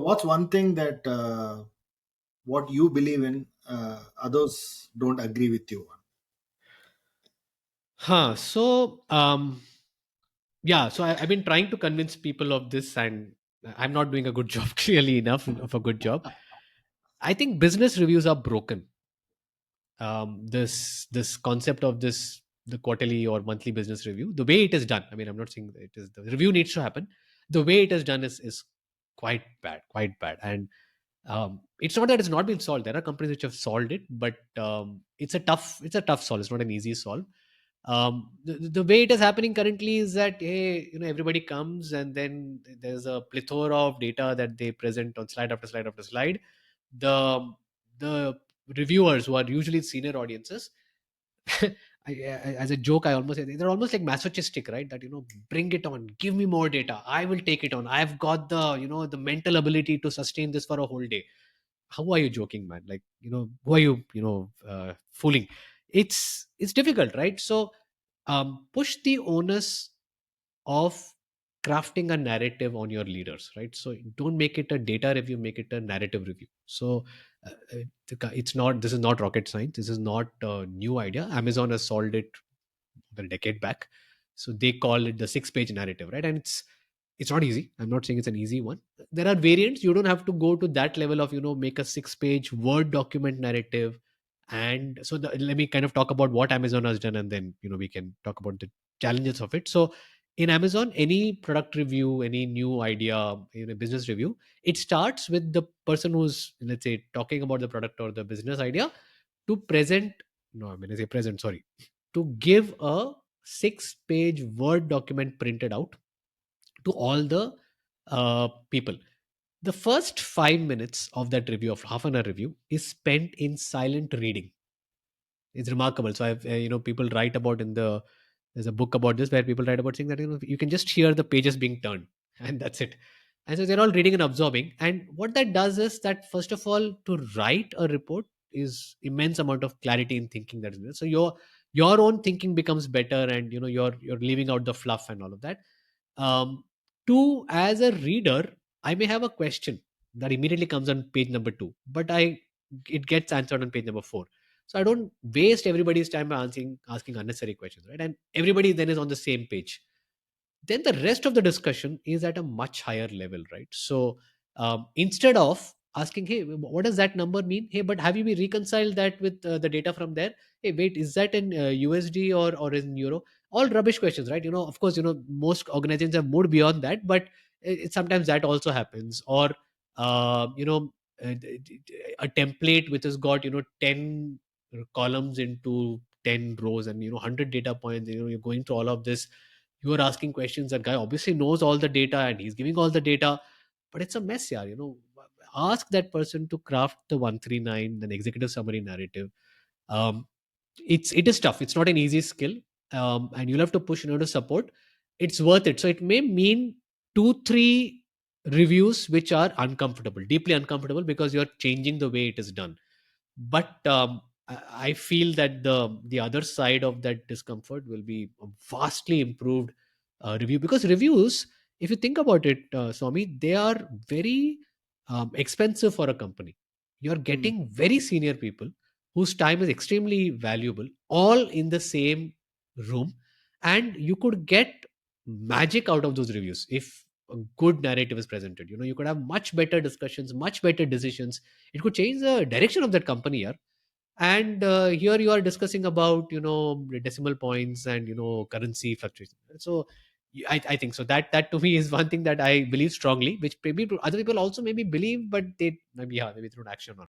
What's one thing that what you believe in, others don't agree with you on? So I've been trying to convince people of this, and I'm not doing a good job, clearly enough of a good job. I think business reviews are broken. This concept of this, the quarterly or monthly business review, the way it is done, I mean, I'm not saying that it is, the review needs to happen. The way it is done is quite bad. And it's not that it's not been solved. There are companies which have solved it, but it's a tough solve. It's not an easy solve. The way it is happening currently is that, hey, everybody comes and then there's a plethora of data that they present on slide after slide after slide. The reviewers, who are usually senior audiences, as a joke, I almost say they're almost like masochistic, right? That, bring it on, give me more data, I will take it on. I've got the mental ability to sustain this for a whole day. How are you joking, man? Like, who are you, fooling? It's difficult, right? So push the onus of crafting a narrative on your leaders, right? So don't make it a data review, make it a narrative review. So it's not, this is not rocket science, this is not a new idea. Amazon has solved it a decade back. So they call it the 6-page narrative, right? And it's not easy. I'm not saying it's an easy one. There are variants. You don't have to go to that level of, make a 6-page Word document narrative. And so let me kind of talk about what Amazon has done, and then, we can talk about the challenges of it. So in Amazon, any product review, any new idea, business review, it starts with the person who's, let's say, talking about the product or the business idea to present. No, I mean, I say present, sorry, to give a 6-page Word document printed out to all the people. The first 5 minutes of that review, of half an hour review, is spent in silent reading. It's remarkable. So I've, people write about in the, there's a book about this where people write about saying that, you can just hear the pages being turned and that's it. And so they're all reading and absorbing. And what that does is that, first of all, to write a report is immense amount of clarity in thinking that is there. So your own thinking becomes better, and you're leaving out the fluff and all of that. um, Two, as a reader, I may have a question that immediately comes on page number 2, but it gets answered on page number 4. So I don't waste everybody's time by asking unnecessary questions, right? And everybody then is on the same page. Then the rest of the discussion is at a much higher level, right? So instead of asking, hey, what does that number mean? Hey, but have you been reconciled that with the data from there? Hey, wait, is that in USD or in euro? All rubbish questions, right? Of course, most organizations have moved beyond that, but sometimes that also happens. Or you know a template which has got 10 columns into 10 rows, and 100 data points. You're going through all of this, you are asking questions, that guy obviously knows all the data and he's giving all the data, but it's a mess. Yeah, ask that person to craft the 139, the executive summary narrative. um, it is tough, it's not an easy skill. And you'll have to push in order to support. It's worth it. So it may mean 2 3 reviews which are uncomfortable, deeply uncomfortable, because you're changing the way it is done. But I feel that the other side of that discomfort will be a vastly improved review, because reviews, if you think about it, Swami, they are very expensive for a company. You're Hmm. getting very senior people whose time is extremely valuable, all in the same room, and you could get magic out of those reviews if a good narrative is presented. You could have much better discussions, much better decisions. It could change the direction of that company. Yeah. And here you are discussing about decimal points and currency fluctuation. So I think so, that to me is one thing that I believe strongly, which maybe other people also maybe believe, but they maybe, yeah, maybe through action or